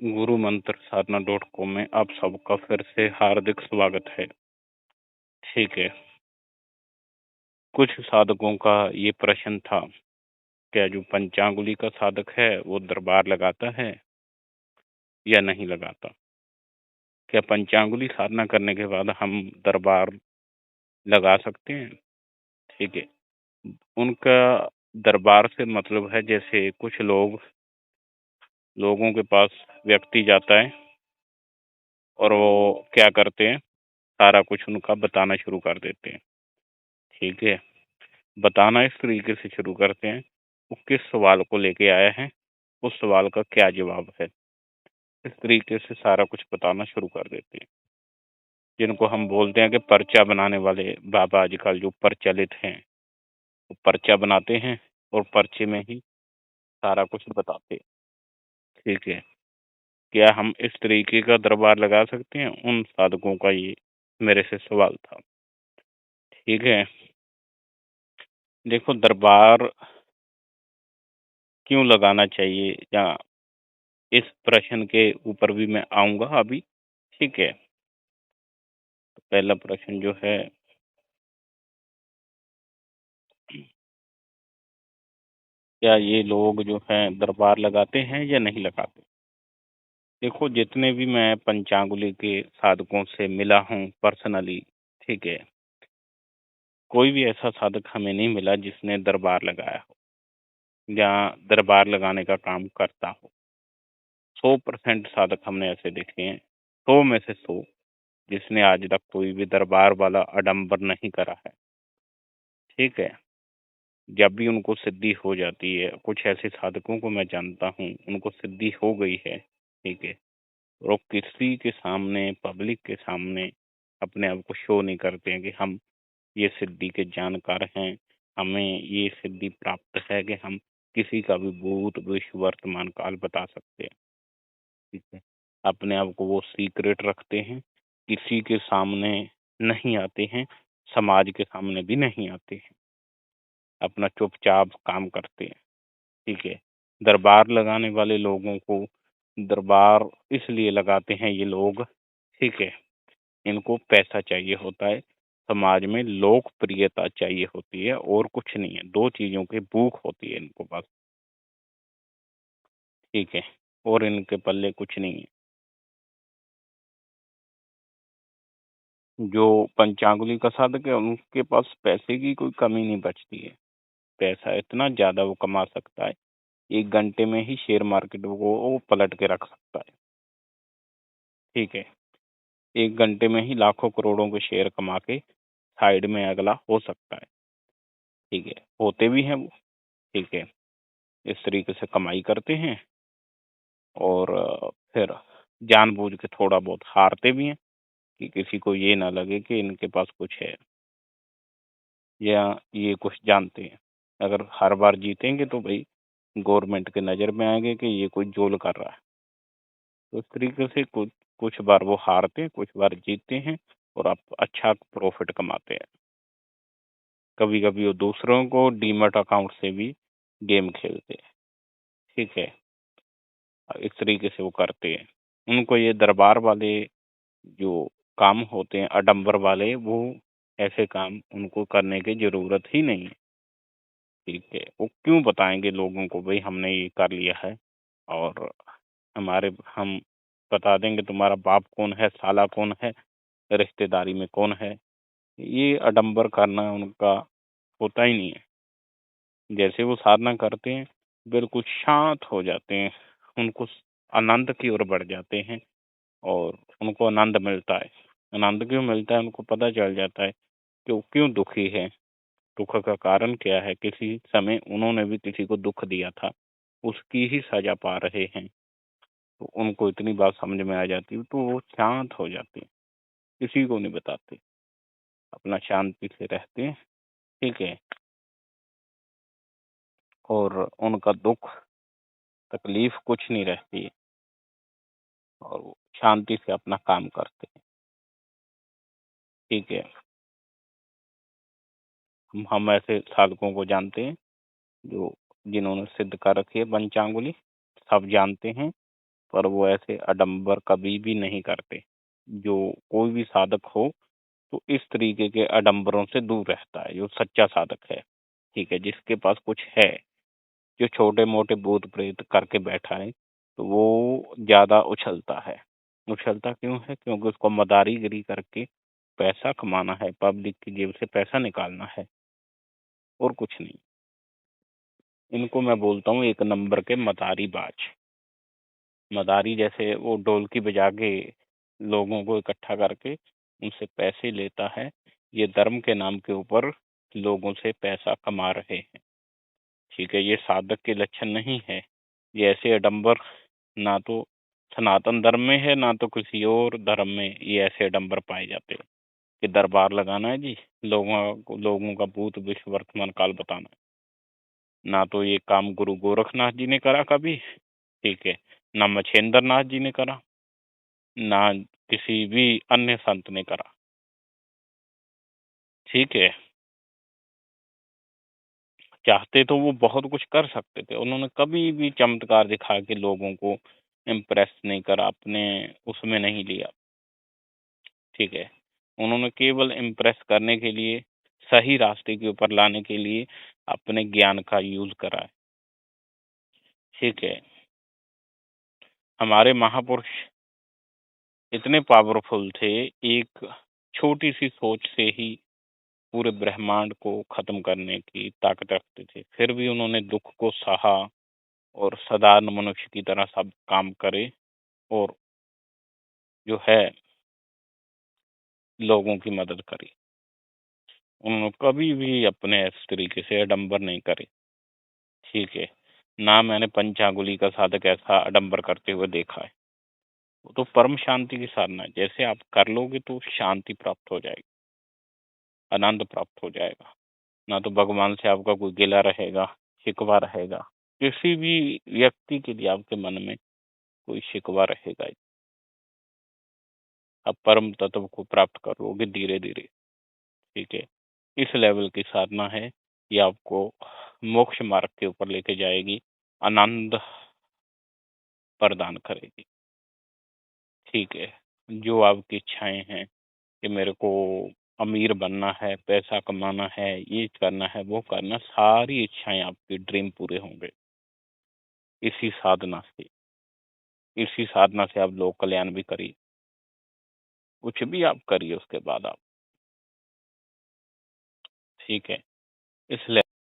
गुरु मंत्र साधना .com में आप सबका फिर से हार्दिक स्वागत है। ठीक है, कुछ साधकों का ये प्रश्न था, क्या जो पंचांगुली का साधक है वो दरबार लगाता है या नहीं लगाता? क्या पंचांगुली साधना करने के बाद हम दरबार लगा सकते हैं? ठीक है, उनका दरबार से मतलब है जैसे कुछ लोगों के पास व्यक्ति जाता है और वो क्या करते हैं, सारा कुछ उनका बताना शुरू कर देते हैं। ठीक है, बताना इस तरीके से शुरू करते हैं, वो किस सवाल को लेके आया है, उस सवाल का क्या जवाब है, इस तरीके से सारा कुछ बताना शुरू कर देते हैं, जिनको हम बोलते हैं कि पर्चा बनाने वाले बाबा आजकल जो प्रचलित हैं, वो पर्चा बनाते हैं और पर्चे में ही सारा कुछ बताते हैं। ठीक है, क्या हम इस तरीके का दरबार लगा सकते हैं? उन साधकों का ये मेरे से सवाल था। ठीक है, देखो दरबार क्यों लगाना चाहिए, या इस प्रश्न के ऊपर भी मैं आऊंगा अभी। ठीक है, तो पहला प्रश्न जो है, क्या ये लोग जो हैं दरबार लगाते हैं या नहीं लगाते? देखो, जितने भी मैं पंचांगुली के साधकों से मिला हूँ पर्सनली, ठीक है, कोई भी ऐसा साधक हमें नहीं मिला जिसने दरबार लगाया हो या दरबार लगाने का काम करता हो। 100% साधक हमने ऐसे देखे हैं, 100 में से 100, जिसने आज तक कोई भी दरबार वाला आडंबर नहीं करा है। ठीक है, जब भी उनको सिद्धि हो जाती है, कुछ ऐसे साधकों को मैं जानता हूँ उनको सिद्धि हो गई है, ठीक है, और वो किसी के सामने, पब्लिक के सामने अपने आप को शो नहीं करते हैं कि हम ये सिद्धि के जानकार हैं, हमें ये सिद्धि प्राप्त है कि हम किसी का भी भूत भविष्य वर्तमान काल बता सकते हैं। ठीक है, अपने आप को वो सीक्रेट रखते हैं, किसी के सामने नहीं आते हैं, समाज के सामने भी नहीं आते हैं, अपना चुपचाप काम करते हैं। ठीक है, दरबार लगाने वाले लोगों को दरबार इसलिए लगाते हैं ये लोग, ठीक है, इनको पैसा चाहिए होता है, समाज में लोकप्रियता चाहिए होती है, और कुछ नहीं है, दो चीजों की भूख होती है इनको बस। ठीक है, और इनके पल्ले कुछ नहीं है। जो पंचांगुली का साधक है उनके पास पैसे की कोई कमी नहीं बचती है, पैसा इतना ज्यादा वो कमा सकता है, 1 घंटे में ही शेयर मार्केट को वो पलट के रख सकता है। ठीक है, 1 घंटे में ही लाखों करोड़ों के शेयर कमा के साइड में अगला हो सकता है। ठीक है, होते भी हैं वो। ठीक है, इस तरीके से कमाई करते हैं, और फिर जानबूझ के थोड़ा बहुत हारते भी हैं कि किसी को ये ना लगे कि इनके पास कुछ है, या ये कुछ जानते हैं। अगर हर बार जीतेंगे तो भाई गवर्नमेंट के नज़र में आएंगे कि ये कोई जोल कर रहा है। तो इस तरीके से कुछ कुछ बार वो हारते हैं, कुछ बार जीतते हैं, और आप अच्छा प्रॉफिट कमाते हैं। कभी कभी वो दूसरों को डीमैट अकाउंट से भी गेम खेलते हैं। ठीक है, इस तरीके से वो करते हैं। उनको ये दरबार वाले जो काम होते हैं आडंबर वाले, वो ऐसे काम उनको करने की जरूरत ही नहीं है। ठीक है, वो क्यों बताएंगे लोगों को भाई हमने ये कर लिया है, और हम बता देंगे तुम्हारा बाप कौन है, साला कौन है, रिश्तेदारी में कौन है। ये आडंबर करना उनका होता ही नहीं है। जैसे वो साधना करते हैं, बिल्कुल शांत हो जाते हैं, उनको आनंद की ओर बढ़ जाते हैं, और उनको आनंद मिलता है। आनंद क्यों मिलता है, उनको पता चल जाता है कि वो क्यों दुखी है, दुख का कारण क्या है। किसी समय उन्होंने भी किसी को दुख दिया था, उसकी ही सजा पा रहे हैं। तो उनको इतनी बात समझ में आ जाती है, तो वो शांत हो जाते हैं, किसी को नहीं बताते, अपना शांति से रहते हैं। ठीक है, और उनका दुख तकलीफ कुछ नहीं रहती है, और वो शांति से अपना काम करते हैं। ठीक है, हम ऐसे साधकों को जानते हैं जो जिन्होंने सिद्ध कर रखी है पंचांगुली, सब जानते हैं। पर वो ऐसे आडंबर कभी भी नहीं करते। जो कोई भी साधक हो तो इस तरीके के आडंबरों से दूर रहता है, जो सच्चा साधक है। ठीक है, जिसके पास कुछ है, जो छोटे मोटे भूत प्रेत करके बैठा है, तो वो ज्यादा उछलता है। उछलता क्यों है? क्योंकि उसको मदारीगिरी करके पैसा कमाना है, पब्लिक की जेब से पैसा निकालना है, और कुछ नहीं। इनको मैं बोलता हूँ एक नंबर के मदारी बाज। मदारी जैसे वो ढोलकी बजा के लोगों को इकट्ठा करके उनसे पैसे लेता है। ये धर्म के नाम के ऊपर लोगों से पैसा कमा रहे हैं। ठीक है, ये साधक के लक्षण नहीं है। ये ऐसे आडंबर ना तो सनातन धर्म में है, ना तो किसी और धर्म में ये ऐसे आडंबर पाए जाते हैं कि दरबार लगाना है जी, लोगों का भूत विश्व वर्तमान काल बताना है। ना तो ये काम गुरु गोरखनाथ जी ने करा कभी। ठीक है, ना मछेंद्र नाथ जी ने करा, ना किसी भी अन्य संत ने करा। ठीक है, चाहते तो वो बहुत कुछ कर सकते थे, उन्होंने कभी भी चमत्कार दिखा के लोगों को इम्प्रेस नहीं करा, अपने उसमें नहीं लिया। ठीक है, उन्होंने केवल इम्प्रेस करने के लिए, सही रास्ते के ऊपर लाने के लिए अपने ज्ञान का यूज करा है। ठीक है, हमारे महापुरुष इतने पावरफुल थे, एक छोटी सी सोच से ही पूरे ब्रह्मांड को खत्म करने की ताकत रखते थे, फिर भी उन्होंने दुख को सहा और साधारण मनुष्य की तरह सब काम करे, और जो है लोगों की मदद करी। उन्होंने कभी भी अपने इस तरीके से आडंबर नहीं करे। ठीक है, ना मैंने पंचांगुली का साधक ऐसा आडंबर करते हुए देखा है। वो तो परम शांति की साधना है, जैसे आप कर लोगे तो शांति प्राप्त हो जाएगी, आनंद प्राप्त हो जाएगा। ना तो भगवान से आपका कोई गिला रहेगा, शिकवा रहेगा। किसी भी व्यक्ति के लिए आपके मन में कोई शिकवा रहेगा ही। आप परम तत्व को प्राप्त करोगे धीरे धीरे। ठीक है, इस लेवल की साधना है, ये आपको मोक्ष मार्ग के ऊपर लेके जाएगी, आनंद प्रदान करेगी। ठीक है, जो आपकी इच्छाएं हैं कि मेरे को अमीर बनना है, पैसा कमाना है, ये करना है, वो करना, सारी इच्छाएं आपकी ड्रीम पूरे होंगे इसी साधना से। इसी साधना से आप लोक कल्याण भी करिए, कुछ भी आप करिए उसके बाद आप। ठीक है, इसलिए